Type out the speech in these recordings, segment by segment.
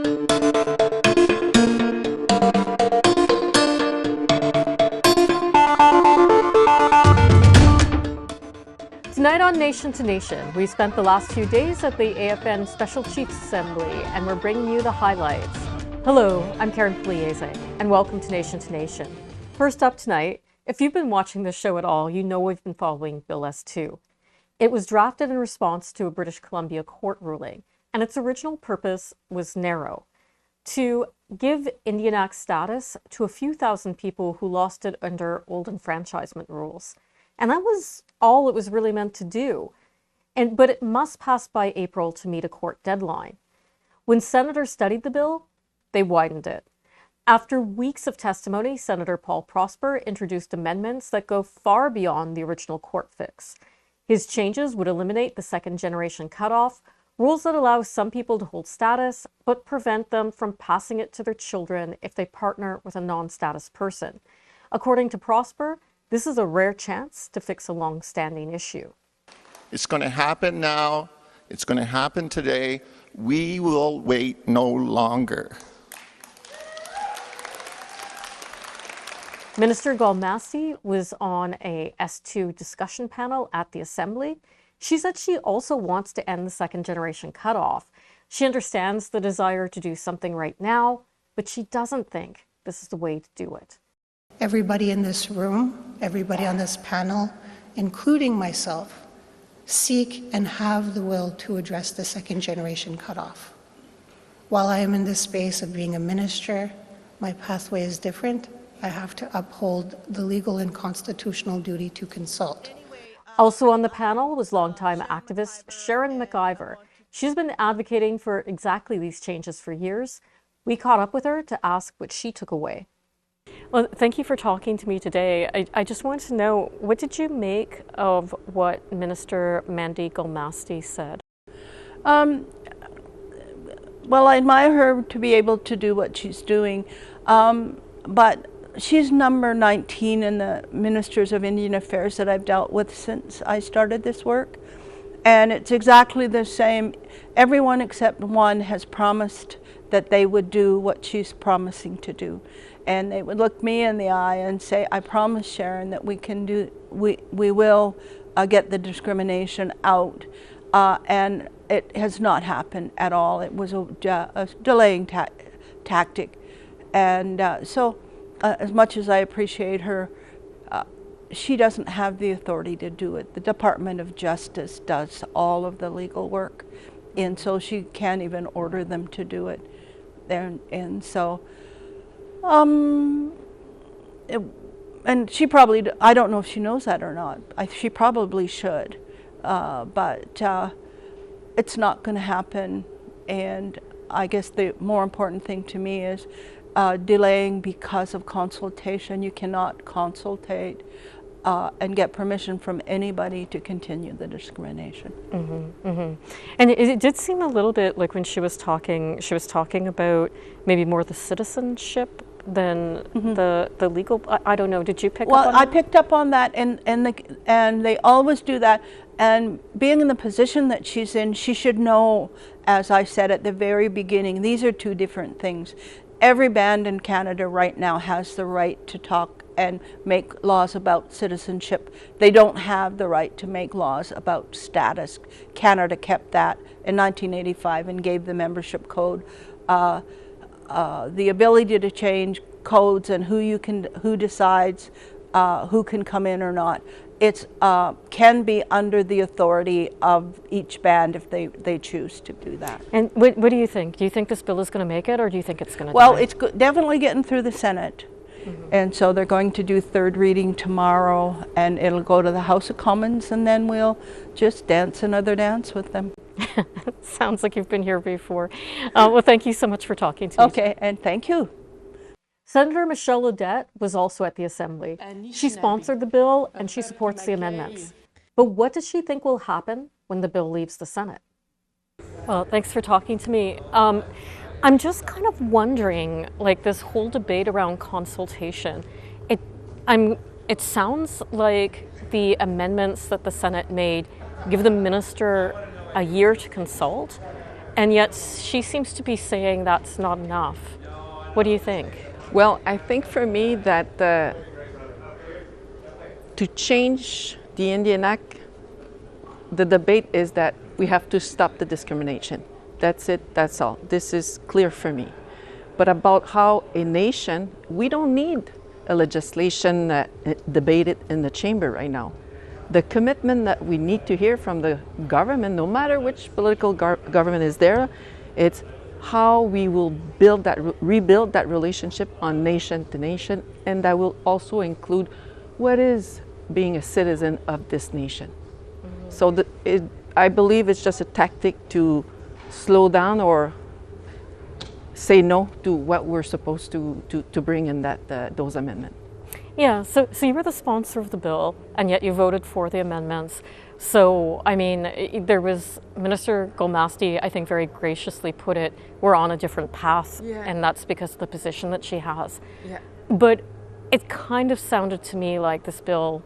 Tonight on Nation to Nation, we spent the last few days at the AFN Special Chiefs Assembly, and we're bringing you the highlights. Hello, I'm Karen Pugliese, and welcome to Nation. First up tonight, if you've been watching this show at all, you know we've been following Bill S2. It was drafted in response to a British Columbia court ruling, and its original purpose was narrow: to give Indian Act status to a few thousand people who lost it under old enfranchisement rules. And that was all it was really meant to do. But it must pass by April to meet a court deadline. When senators studied the bill, they widened it. After weeks of testimony, Senator Paul Prosper introduced amendments that go far beyond the original court fix. His changes would eliminate the second-generation cutoff, rules that allow some people to hold status, but prevent them from passing it to their children if they partner with a non-status person. According to Prosper, this is a rare chance to fix a long-standing issue. It's going to happen now. It's going to happen today. We will wait no longer. Minister Galmasi was on a S2 discussion panel at the Assembly. She said she also wants to end the second-generation cutoff. She understands the desire to do something right now, but she doesn't think this is the way to do it. Everybody in this room, everybody on this panel, including myself, seek and have the will to address the second-generation cutoff. While I am in this space of being a minister, my pathway is different. I have to uphold the legal and constitutional duty to consult. Also on the panel was longtime activist Sharon McIver. She's been advocating for exactly these changes for years. We caught up with her to ask what she took away. Well, thank you for talking to me today. I just wanted to know, what did you make of what Minister Mandy Galmasi said? Well, I admire her to be able to do what she's doing, but she's number 19 in the Ministers of Indian Affairs that I've dealt with since I started this work. And it's exactly the same. Everyone except one has promised that they would do what she's promising to do. And they would look me in the eye and say, I promise, Sharon, that we will get the discrimination out. And it has not happened at all. It was a delaying tactic. And so as much as I appreciate her, she doesn't have the authority to do it. The Department of Justice does all of the legal work, and so she can't even order them to do it. And so, and she probably, I don't know if she knows that or not. She probably should, but it's not going to happen. And I guess the more important thing to me is delaying because of consultation. You cannot consultate and get permission from anybody to continue the discrimination. Mm-hmm, mm-hmm. And it did seem a little bit like when she was talking about maybe more the citizenship than the legal. I don't know. Did you pick up on that? Well, I picked up on that, and they always do that. And being in the position that she's in, she should know, as I said at the very beginning, these are two different things. Every band in Canada right now has the right to talk and make laws about citizenship. They don't have the right to make laws about status. Canada kept that in 1985 and gave the membership code the ability to change codes and who decides who can come in or not. It can be under the authority of each band if they choose to do that. And what do you think? Do you think this bill is going to make it, or do you think it's going to Well, die? it's definitely getting through the Senate. And so they're going to do third reading tomorrow, and it'll go to the House of Commons, and then we'll just dance another dance with them. Sounds like you've been here before. Well, thank you so much for talking to me. Okay, and thank you. Senator Michelle Audette was also at the Assembly. She sponsored the bill and she supports the amendments. But what does she think will happen when the bill leaves the Senate? Well, thanks for talking to me. I'm just kind of wondering, like, this whole debate around consultation. It sounds like the amendments that the Senate made give the minister a year to consult, And yet she seems to be saying that's not enough. What do you think? Well, I think for me that to change the Indian Act, the debate is that we have to stop the discrimination. That's it, that's all. This is clear for me. But about how a nation, we don't need a legislation debated in the chamber right now. The commitment that we need to hear from the government, no matter which political government is there, it's how we will build that, rebuild that relationship on nation to nation, and that will also include what is being a citizen of this nation. Mm-hmm. So I believe it's just a tactic to slow down or say no to what we're supposed to bring in those amendments. Yeah, so you were the sponsor of the bill, and yet you voted for the amendments. So, I mean, there was Minister Golmasti, I think, very graciously put it, we're on a different path, and that's because of the position that she has. Yeah. But it kind of sounded to me like this bill,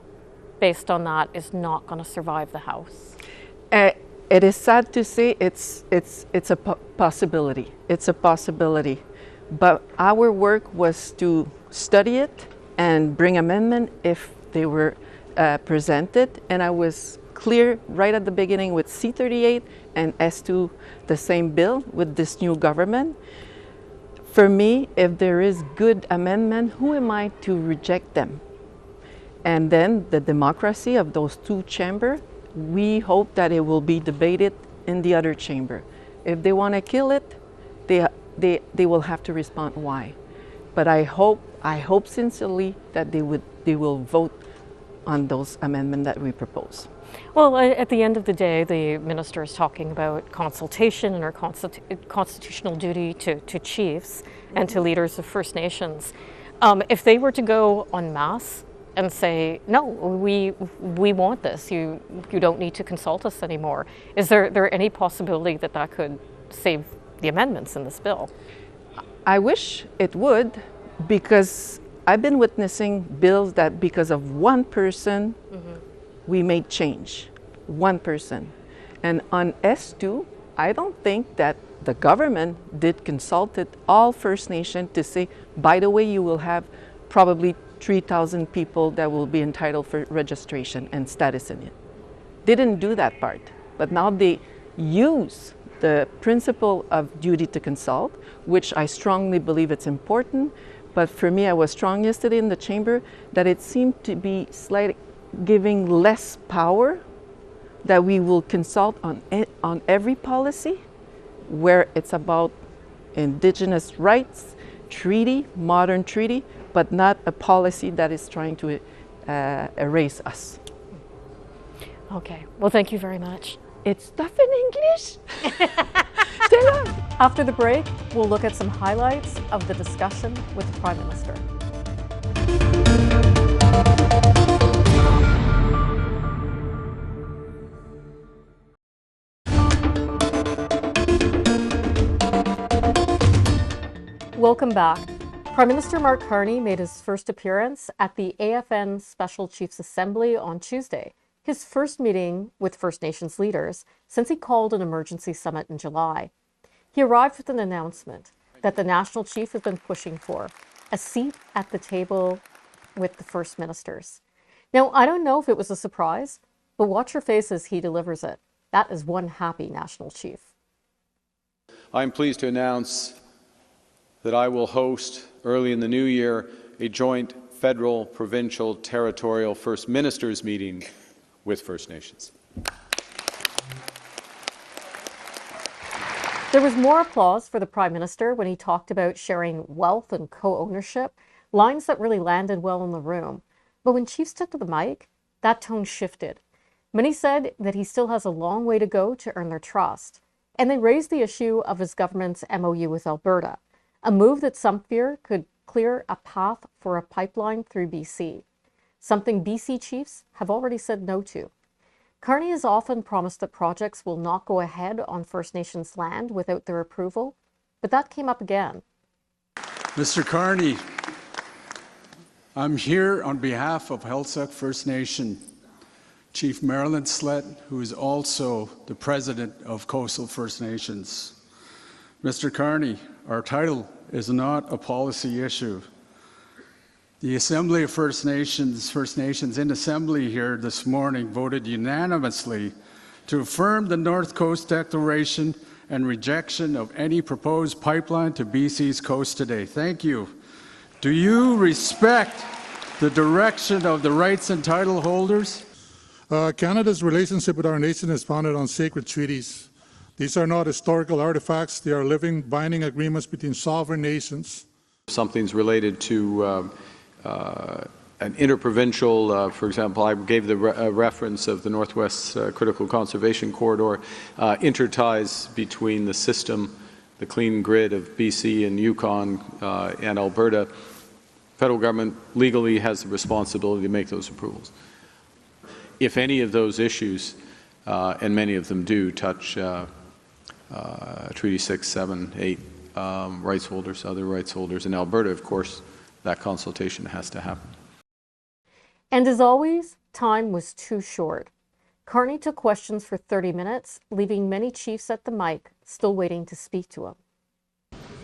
based on that, is not going to survive the House. It is sad to say it's a possibility. It's a possibility. But our work was to study it and bring amendment if they were presented. And I was clear right at the beginning with C-38 and S2, the same bill with this new government. For me, if there is good amendment, who am I to reject them? And then the democracy of those two chambers, we hope that it will be debated in the other chamber. If they want to kill it, they will have to respond why. But I hope sincerely that they will vote on those amendments that we propose. Well, at the end of the day, the minister is talking about consultation and her constitutional duty to chiefs and to leaders of First Nations. If they were to go en masse and say, no, we want this, you don't need to consult us anymore, is there any possibility that could save the amendments in this bill? I wish it would, because I've been witnessing bills that because of one person, we made change. One person. And on S2, I don't think that the government did consulted all First Nation to say, by the way, you will have probably 3,000 people that will be entitled for registration and status in it. They didn't do that part. But now they use the principle of duty to consult, which I strongly believe it's important. But for me, I was strong yesterday in the chamber that it seemed to be slightly giving less power, that we will consult on every policy where it's about Indigenous rights, treaty, modern treaty, but not a policy that is trying to erase us. Okay, well, thank you very much. It's tough in English. After the break, we'll look at some highlights of the discussion with the Prime Minister. Welcome back. Prime Minister Mark Carney made his first appearance at the AFN Special Chiefs Assembly on Tuesday, his first meeting with First Nations leaders since he called an emergency summit in July. He arrived with an announcement that the National Chief has been pushing for, a seat at the table with the First Ministers. Now, I don't know if it was a surprise, but watch your face as he delivers it. That is one happy National Chief. I'm pleased to announce that I will host early in the new year a joint federal, provincial, territorial First Ministers meeting with First Nations. There was more applause for the Prime Minister when he talked about sharing wealth and co-ownership, lines that really landed well in the room. But when Chiefs took to the mic, that tone shifted. Many said that he still has a long way to go to earn their trust, and they raised the issue of his government's MOU with Alberta, a move that some fear could clear a path for a pipeline through BC, something BC chiefs have already said no to. Carney has often promised that projects will not go ahead on First Nations land without their approval, but that came up again. Mr. Carney, I'm here on behalf of Heiltsuk First Nation Chief Marilyn Slett, who is also the president of Coastal First Nations. Mr. Carney, our title is not a policy issue. The Assembly of First Nations in Assembly here this morning voted unanimously to affirm the North Coast Declaration and rejection of any proposed pipeline to BC's coast today. Thank you. Do you respect the direction of the rights and title holders? Canada's relationship with our nation is founded on sacred treaties. These are not historical artifacts, they are living, binding agreements between sovereign nations. Something's related to an interprovincial, for example, I gave the reference of the Northwest Critical Conservation Corridor, interties between the system, the clean grid of BC and Yukon and Alberta. Federal government legally has the responsibility to make those approvals. If any of those issues, and many of them do, touch Treaty 6, 7, 8 rights holders, other rights holders in Alberta, of course, that consultation has to happen. And as always, time was too short. Carney took questions for 30 minutes, leaving many chiefs at the mic still waiting to speak to him.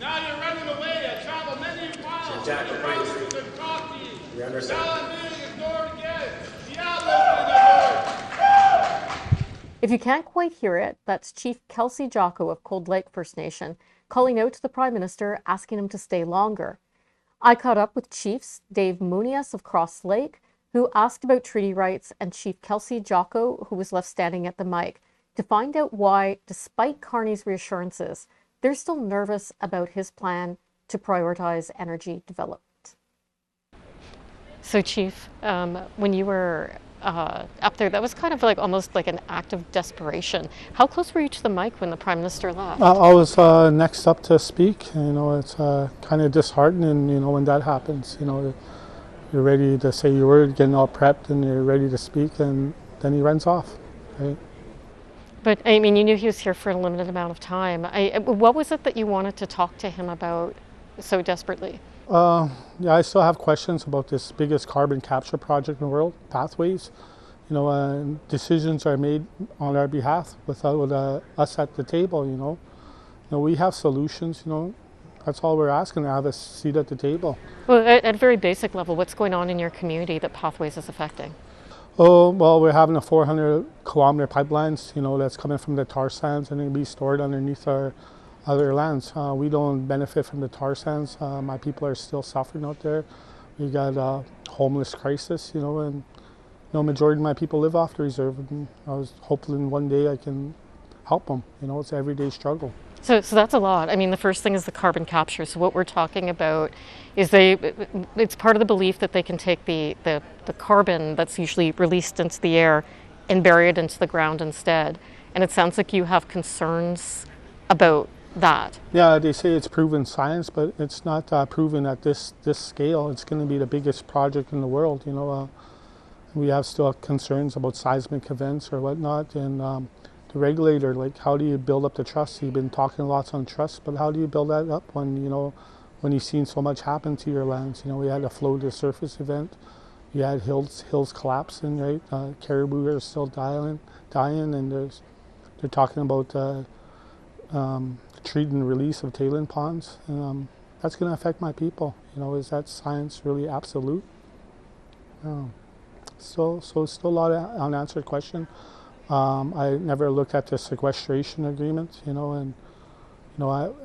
Now you're running away. I traveled many miles to provinces and talk to you. Now I'm being ignored again. The outlaws being ignored. If you can't quite hear it, that's Chief Kelsey Jocko of Cold Lake First Nation calling out to the Prime Minister, asking him to stay longer. I caught up with Chiefs Dave Munias of Cross Lake, who asked about treaty rights, and Chief Kelsey Jocko, who was left standing at the mic, to find out why, despite Carney's reassurances, they're still nervous about his plan to prioritize energy development. So, Chief, when you were up there, that was kind of like almost like an act of desperation. How close were you to the mic when the Prime Minister left? I was next up to speak. It's kind of disheartening, when that happens. You're ready to say your word, getting all prepped, and you're ready to speak, and then he runs off, right? But, I mean, you knew he was here for a limited amount of time. What was it that you wanted to talk to him about so desperately? Yeah, I still have questions about this biggest carbon capture project in the world, Pathways. Decisions are made on our behalf without us at the table, we have solutions, That's all we're asking, to have a seat at the table. Well, at a very basic level, what's going on in your community that Pathways is affecting? Oh, well, we're having a 400-kilometer pipelines, that's coming from the tar sands and it'll be stored underneath our other lands. We don't benefit from the tar sands. My people are still suffering out there. We got a homeless crisis, and majority of my people live off the reserve. And I was hoping one day I can help them. It's an everyday struggle. So that's a lot. I mean, the first thing is the carbon capture. So what we're talking about is it's part of the belief that they can take the carbon that's usually released into the air and bury it into the ground instead. And it sounds like you have concerns about that. Yeah, they say it's proven science, but it's not proven at this scale. It's going to be the biggest project in the world. We have still concerns about seismic events or whatnot, and the regulator, like, how do you build up the trust? You've been talking lots on trust, but how do you build that up when you've seen so much happen to your lands? We had a flow to surface event. You had hills collapsing, right? Caribou are still dying, and they're talking about treat and release of tailing ponds. That's going to affect my people. Is that science really absolute? So still a lot of unanswered question. I never looked at the sequestration agreement, and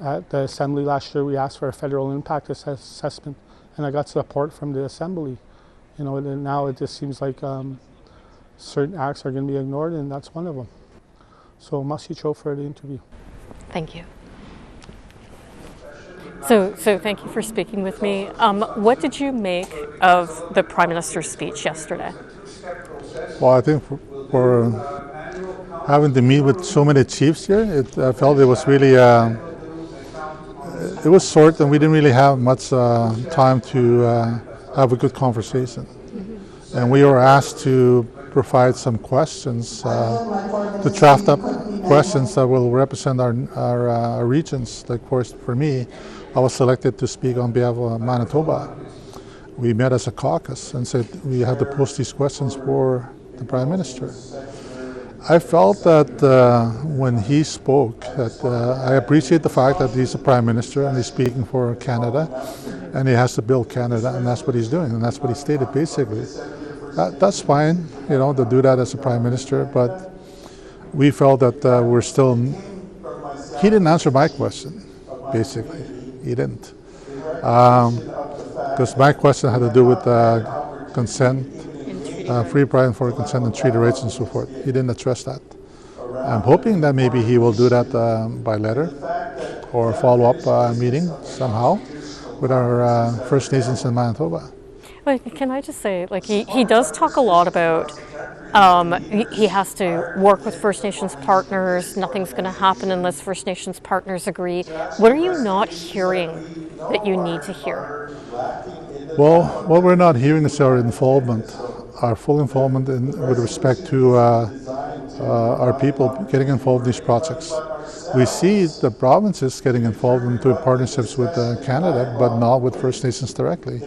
at the Assembly last year we asked for a federal impact assessment, and I got support from the Assembly. And now it just seems like certain acts are going to be ignored, and that's one of them. So merci cho for the interview. Thank you. So thank you for speaking with me. What did you make of the Prime Minister's speech yesterday? Well, I think for having to meet with so many chiefs here, I felt it was really, it was short, and we didn't really have much time to have a good conversation. Mm-hmm. And we were asked to provide some questions, to draft up questions that will represent our regions. Like, of course, for me, I was selected to speak on behalf of Manitoba. We met as a caucus and said we had to post these questions for the Prime Minister. I felt that when he spoke, that I appreciate the fact that he's the Prime Minister and he's speaking for Canada, and he has to build Canada, and that's what he's doing, and that's what he stated basically. That's fine, you know, to do that as a Prime Minister, but we felt that we're still. He didn't answer my question, basically. He didn't, because my question had to do with consent. Free, prior, and informed consent and treaty rights and so forth. He didn't address that. I'm hoping that maybe he will do that by letter or follow-up meeting somehow with our First Nations in Manitoba. But can I just say, like, he does talk a lot about he has to work with First Nations partners. Nothing's going to happen unless First Nations partners agree. What are you not hearing that you need to hear? Well, what we're not hearing is our involvement. Our full involvement with respect to our people getting involved in these projects. We see the provinces getting involved into partnerships with Canada, but not with First Nations directly.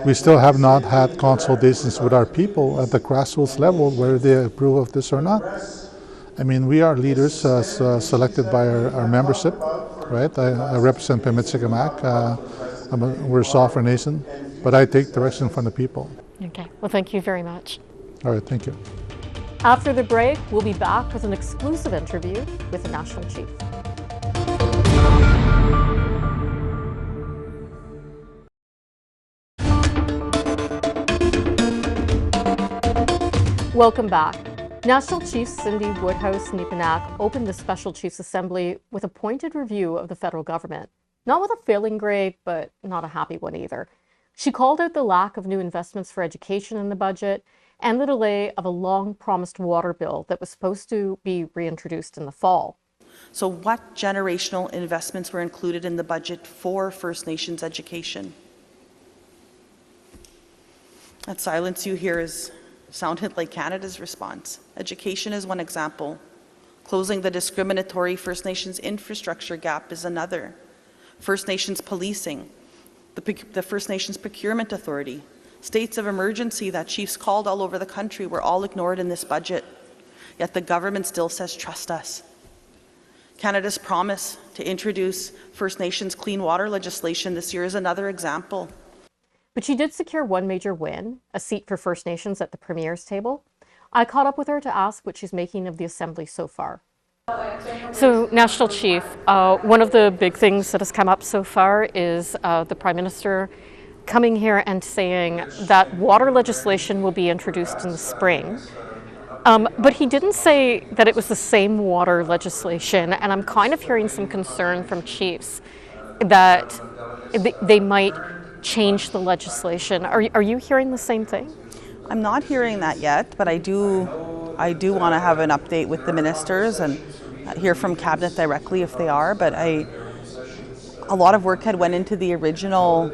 We still have not had consultations with our people at the grassroots level, whether they approve of this or not. I mean, we are leaders selected by our membership, right? I represent Pimitsikamak. We're a sovereign nation, but I take direction from the people. Okay, well, thank you very much. All right, thank you. After the break, we'll be back with an exclusive interview with the National Chief. Welcome back. National Chief Cindy Woodhouse Nepinak opened the Special Chiefs Assembly with a pointed review of the federal government. Not with a failing grade, but not a happy one either. She called out the lack of new investments for education in the budget and the delay of a long-promised water bill that was supposed to be reintroduced in the fall. So what generational investments were included in the budget for First Nations education? That silence you hear sounded like Canada's response. Education is one example. Closing the discriminatory First Nations infrastructure gap is another. First Nations policing, the First Nations Procurement Authority, states of emergency that chiefs called all over the country were all ignored in this budget. Yet the government still says, trust us. Canada's promise to introduce First Nations clean water legislation this year is another example. But she did secure one major win, a seat for First Nations at the Premier's table. I caught up with her to ask what she's making of the Assembly so far. So, National Chief, one of the big things that has come up so far is the Prime Minister coming here and saying that water legislation will be introduced in the spring. But he didn't say that it was the same water legislation, and I'm kind of hearing some concern from chiefs that they might change the legislation. Are you hearing the same thing? I'm not hearing that yet, but I do want to have an update with the ministers and hear from Cabinet directly if they are. But a lot of work had went into the original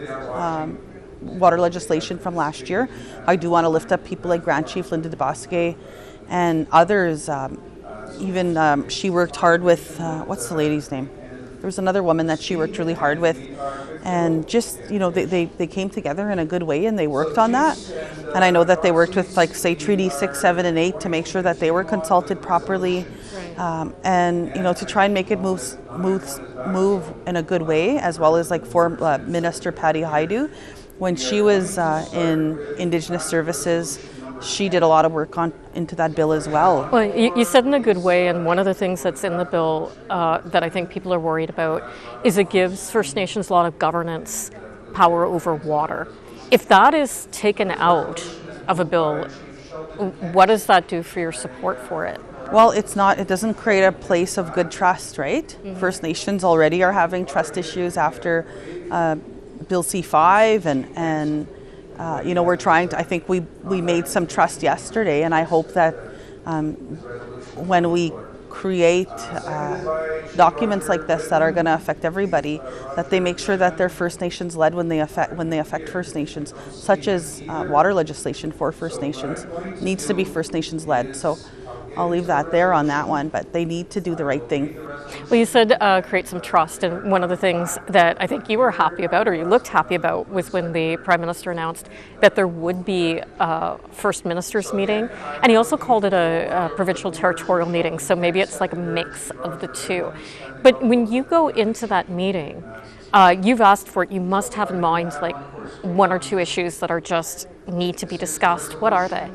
water legislation from last year. I do want to lift up people like Grand Chief Linda DeBosque and others. Even she worked hard with, what's the lady's name? There was another woman that she worked really hard with, and just, you know, they came together in a good way and they worked on that. And I know that they worked with, like, say, Treaty 6, 7, and 8 to make sure that they were consulted properly, and, you know, to try and make it move in a good way, as well as, like, for Minister Patty Haidu. When she was in Indigenous Services, she did a lot of work into that bill as well. Well, you said in a good way, and one of the things that's in the bill that I think people are worried about is it gives First Nations a lot of governance power over water. If that is taken out of a bill, what does that do for your support for it? Well, it doesn't create a place of good trust, right? Mm-hmm. First Nations already are having trust issues after Bill C-5 and you know, we're trying to, I think we made some trust yesterday, and I hope that when we create documents like this that are going to affect everybody, that they make sure that they're First Nations led when they affect First Nations, such as water legislation for First Nations needs to be First Nations led. So I'll leave that there on that one, but they need to do the right thing. Well, you said create some trust, and one of the things that I think you were happy about, or you looked happy about, was when the Prime Minister announced that there would be a First Minister's meeting, and he also called it a provincial territorial meeting, so maybe it's like a mix of the two. But when you go into that meeting, you've asked for it, you must have in mind like one or two issues that are just need to be discussed. What are they?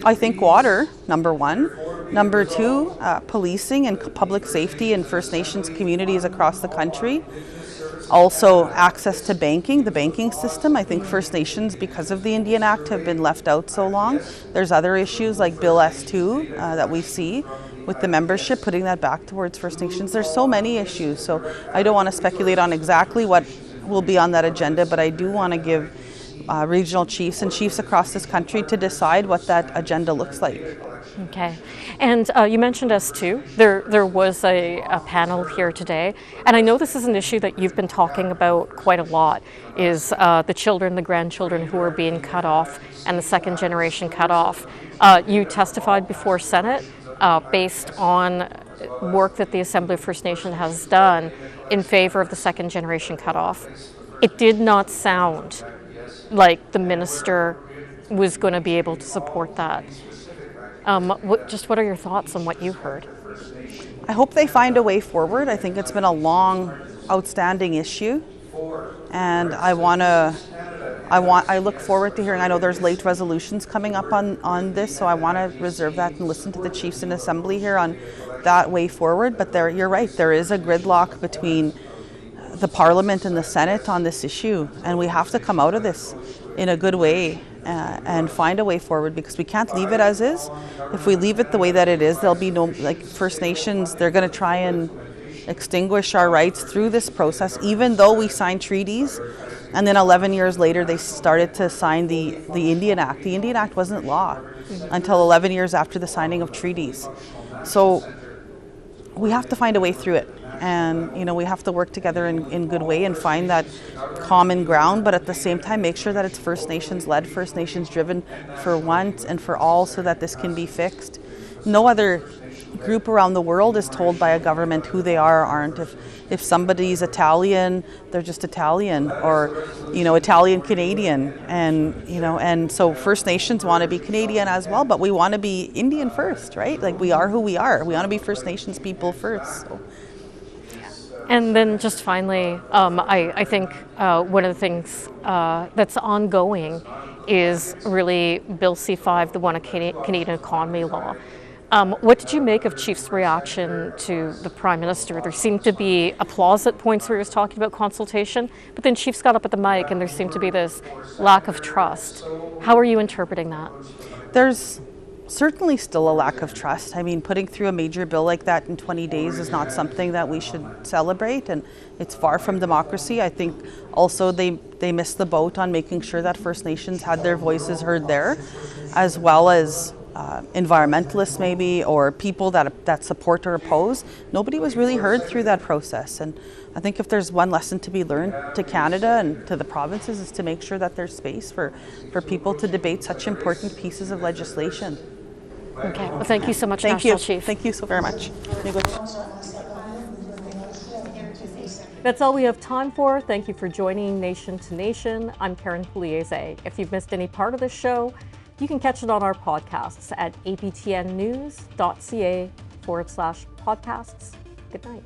I think water, number one. Number two, policing and public safety in First Nations communities across the country. Also, access to banking, the banking system. I think First Nations, because of the Indian Act, have been left out so long. There's other issues like Bill S2 that we see with the membership, putting that back towards First Nations. There's so many issues, so I don't want to speculate on exactly what will be on that agenda, but I do want to give regional chiefs and chiefs across this country to decide what that agenda looks like. Okay. And you mentioned S2. There was a panel here today, and I know this is an issue that you've been talking about quite a lot, is the children, the grandchildren who are being cut off and the second generation cut off. You testified before Senate based on work that the Assembly of First Nations has done in favor of the second generation cut off. It did not sound like the minister was going to be able to support that. What are your thoughts on what you heard? I hope they find a way forward. I think it's been a long, outstanding issue, and I look forward to hearing. I know there's late resolutions coming up on this, so I want to reserve that and listen to the chiefs in assembly here on that way forward. But you're right, there is a gridlock between the Parliament and the Senate on this issue, and we have to come out of this in a good way and find a way forward, because we can't leave it as is. If we leave it the way that it is, there'll be no, like First Nations, they're going to try and extinguish our rights through this process, even though we signed treaties. And then 11 years later, they started to sign the Indian Act. The Indian Act wasn't law until 11 years after the signing of treaties. So we have to find a way through it. And, we have to work together in good way and find that common ground, but at the same time, make sure that it's First Nations led, First Nations driven for once and for all, so that this can be fixed. No other group around the world is told by a government who they are or aren't. If somebody's Italian, they're just Italian, or Italian Canadian, and so First Nations want to be Canadian as well, but we want to be Indian first, right? Like, we are who we are. We want to be First Nations people first. So. And then just finally, I think one of the things that's ongoing is really Bill C-5, the One Canadian Economy Law. What did you make of Chief's reaction to the Prime Minister? There seemed to be applause at points where he was talking about consultation, but then Chiefs got up at the mic and there seemed to be this lack of trust. How are you interpreting that? There's certainly still a lack of trust. I mean, putting through a major bill like that in 20 days is not something that we should celebrate, and it's far from democracy. I think also they missed the boat on making sure that First Nations had their voices heard there, as well as environmentalists maybe, or people that support or oppose. Nobody was really heard through that process, and I think if there's one lesson to be learned to Canada and to the provinces, is to make sure that there's space for people to debate such important pieces of legislation. Okay, well, thank you so much, Thank National you. Chief. Thank you so very much. That's all we have time for. Thank you for joining Nation to Nation. I'm Karen Pugliese. If you've missed any part of the show, you can catch it on our podcasts at aptnnews.ca/podcasts. Good night.